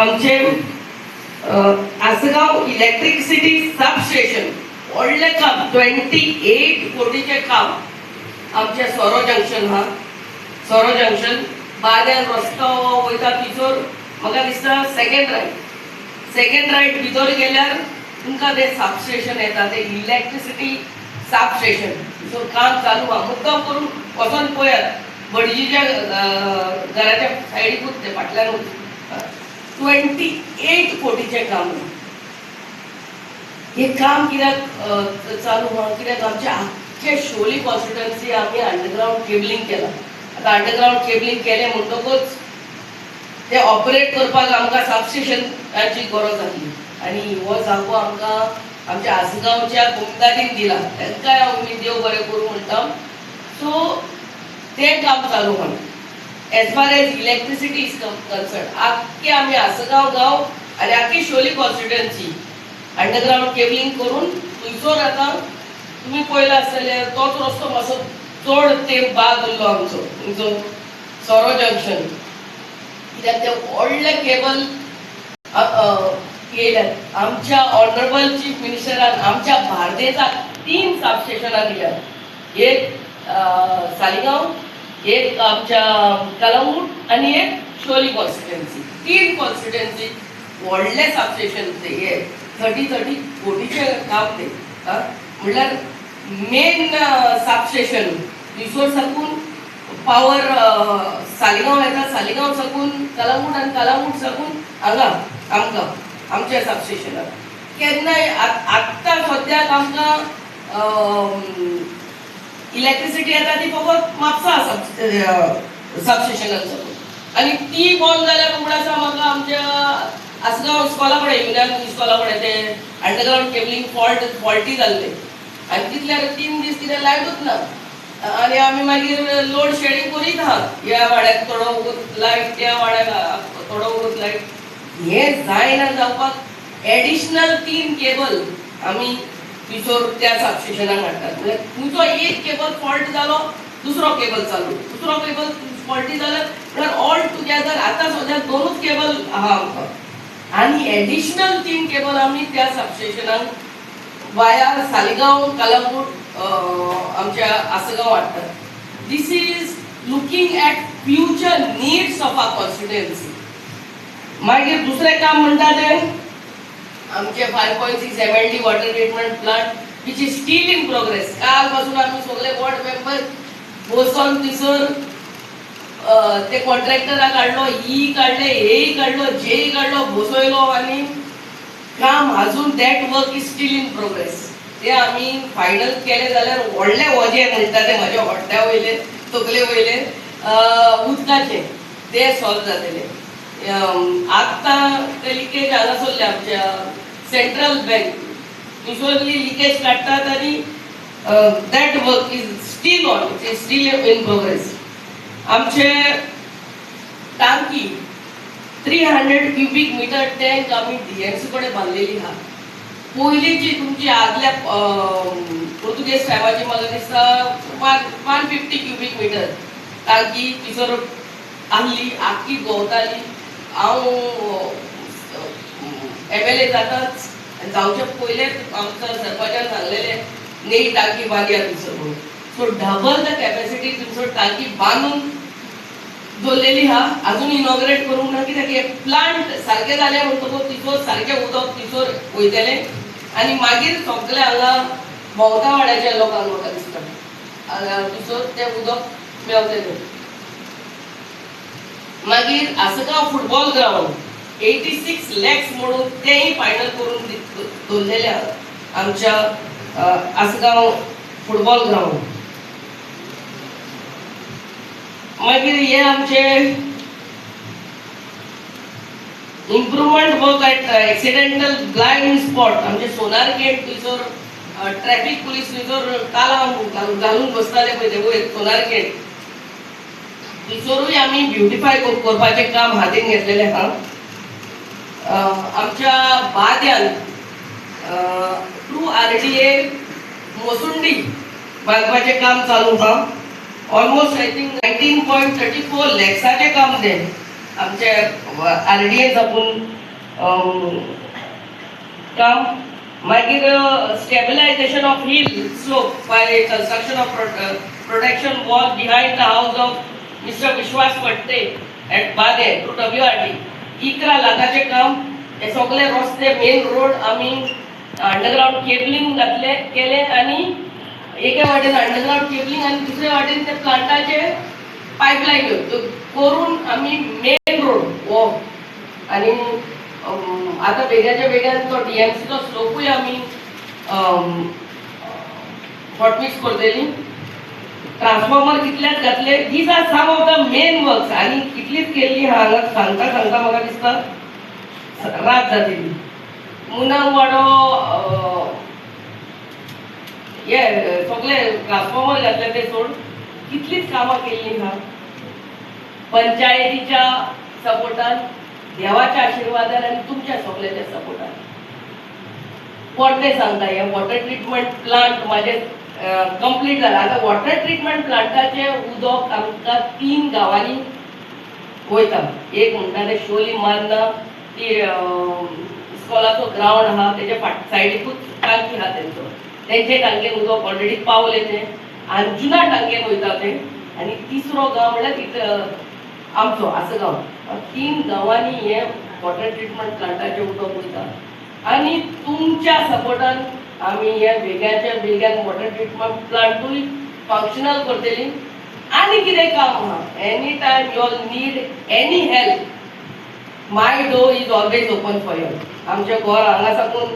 आमचे Assagao electricity substation व्हडलें काम 28 कोटीचे काम आमचे सोरो जंक्शन सोरो जंक्शन बाद्यान रस्तो वयता भितर म्हाका दिसता सेकंड रायट भितर गेल्यार तुमकां ते सबस्टेशन येता ते इलेक्ट्रिसिटी सबस्टेशन भितर काम चालू आहा मुद्दाम करून वचोन पळयात भटजीच्या घराच्या सायडीकूच ते फाटल्यानूच 28 कोटीचे काम हे काम कित्याक चालू आहा कित्याक आमचे आख्खे शोली कॉन्स्टिट्युएन्सी आमी अंडरग्राउंड केबलिंग केला आता अंडरग्राउंड केबलिंग केले म्हणटकूच ते ऑपरेट करपाक आमकां सबस्टेशनाची गरज आसली आनी हो जागो आमकां आमच्या आसगांवच्या गोमदादीन दिला तांकांय आमी देव बरें करूं म्हणटा सो ते काम चालू आहा as far as electricity is concern आख्खे आमी आसगांव गांव आनी आख्खी शोली कॉन्स्टिट्युएन्सी अंडरग्राउंड केबलिंग करून थंयसर आतां तुमी पळयला आसतले तोच रस्तो मातसो चड ते बाद उरलो आमचो तुमचो सोरो जंक्शन कित्याक ते व्हडले केबल केल्यात आमच्या ऑनरेबल चीफ मिनिस्टरान आमच्या बार्देजाक 3 सबस्टेशनां दिल्यात एक सालिगांव एक आमच्या कलंगूट आनी एक शोली कॉन्स्टिट्युएन्सी 3 कॉन्स्टिट्युएन्सी व्हडले सबस्टेशन ते हे 30 कोटीचे काम ते म्हणल्यार मेन सबस्टेशन रिसोर्स साकून पावर सालिगांव येता सालिगांव साकून कलंगूट आनी कलंगूट साकून हांगा आमकां आमच्या सबस्टेशनाक केन्नाय आत्तां सद्याक आमकां इलेक्ट्रिसिटी येता ती फकत म्हापसा सबस्टेशनाक साकून आनी ती बंद जाल्यार उगड आसा म्हाका आमच्या आसगांव इस्कॉला कडेन युनियन इस्कॉला कडेन ते अंडरग्राउंड केबलिंग फॉल्टी जाल्ले आनी तितल्यार 3 दीस कितें लायटूच ना आनी आमी मागीर लोड शेडिंग करीत आहात ह्या वाड्याक थोडो वगत लायट त्या वाड्याक थोडो वगत लायट हे जायना जावपाक एडिशनल 3 केबल आमी भितर त्या सबस्टेशनाक हाडटात म्हणजे तुमचो एक केबल फॉल्ट जालो दुसरो केबल चालू दुसरो केबल फॉल्टी जाल्यार म्हळ्यार ऑल टुगेदर आतां सद्याक 2च केबल आहा आमकां आनी एडिशनल 3 केबल आमी त्या सबस्टेशनाक वाया सालिगांव कलंगूट आमच्या आसगांव हाडटात this is looking at future needs of our constituency मागीर दुसरें काम म्हणटा ते आमचे 5.6 MLD water treatment plant which is still in progress काल पासून आमी सगळे बोर्ड मेंबर बसोन थिसर ते कॉन्ट्रॅक्टराक काडलो ई काडले ए काडलो जे काडलो बसयलो आनी काम अजून that work is still in progress ते आमी फायनल केले जाल्यार व्हडले वजे म्हणटा ते म्हाज्या हॉट्या वयले तकले वयले उदकाचे ते सॉल्व जातले आत्तां ते लिकेज हांगा चल्ले आमच्या सेंट्रल बँक युजली लिकेज काडटात आनी that work is steel on it is still in progress आमचे टांकी 300 क्युबिक मीटर टँक आमी DMC कडेन बांदलेली आहा पयलींची तुमची आदल्या पोर्तुगेज टायमाची म्हाका दिसता 150 क्युबिक मीटर टांकी भितर आहली आख्खी भोंवताली हांव MLA जाताच जावचे पयलेच आमकां सरपंचान सांगलेले नई टांकी बांदया थंयसर म्हणून सो डबल द कॅपॅसिटी थंयसर टांकी बांदून दवरलेली आहा अजून इनॉग्रेट करूंक ना कित्याक हे प्लांट सारके जाले म्हणटकूच थंयसर सारकें उदक थंयसर वयतलें आनी मागीर सगळे हांगा भोंवता वाड्याच्या लोकांक म्हाका दिसता थंयसर तें उदक मेळटलें मागीर आसगांव फुटबॉल ग्राउंड 86 lakhs म्हणून तेंय फायनल करून दवरलेले आहा आमच्या आसगांव फुटबॉल ग्राउंड मागीर हे आमचे improvement work at accidental blind spot आमचे सोनार गेट थंयसर ट्रॅफिक पुलीस थंयसर तालां घालून बसताले पळय ते वयर सोनार गेट थंयसरूय आमी ब्युटिफाय करपाचें काम हातीन घेतलेलें आहा आमच्या बाद्यान टू RDA मोसुंडी बांदपाचें काम चालू आहा ऑलमोस्ट आय थिंक 19.34 lakhsचे काम ते आमचे RDA साकून काम मागीर stabilization of hill slope by construction of protection wall behind the house of mister Vishwas Phadte at Bade through WRD 11 लाखाचे काम. हे सगळे रस्ते मेन रोड आम्ही अंडरग्राउंड केबलिंग घातले केले आणि एका वाटेन अंडरग्राउंड केबलिंग आणि दुसऱ्या वाटेन ते प्लांटाचे पाईपलाईन करून आम्ही मेन रोड हो आणि आता वेगळ्याच्या वेगळ्यान तो DMC तो स्लोपूय आम्ही हॉटमिक्स करतली. ट्रान्सफॉर्मर कितल्याच घातले. These are some of the main works आणि कितलीच केल्ली हांगा सांगता सांगता म्हाका दिसता रात जातली. मुनांग वाडो हे सगळे ट्रान्सफॉर्मर घातले ते सोड कितलीच कामां केल्ली हा. पंचायतीच्या सपोर्टान देवाच्या आशीर्वादान आणि तुमच्या सगळ्याच्या सपोर्टान परते सांगता हे वॉटर ट्रीटमेंट प्लांट माझे कंप्लीट जाला. आता वॉटर ट्रीटमेंट प्लांटाचे उदक आमकां 3 गावांनी वयता. एक म्हणटा ते शोली मारना ती इस्कॉलाचो ग्राउंड आहा तेच्या सायडीकूच टांकी आहा तेंचे टांकेन उदक ऑलरेडी पावले ते अंजुना टांकेन वयता ते. आणि तिसरो गांव म्हणल्यार तिथं आमचो आसगांव. 3 गावांनी हे वॉटर ट्रीटमेंट प्लांटाचे उदक वयता आणि तुमच्या सपोर्टान आम्ही हे वेगळ्याच्या वेगळ्यान वॉटर ट्रीटमेंट प्लांटूय फंक्शनल करतली. आणि कितें काम आहा any time you all need any help my door is always open for you. आमचे घर हांगा साकून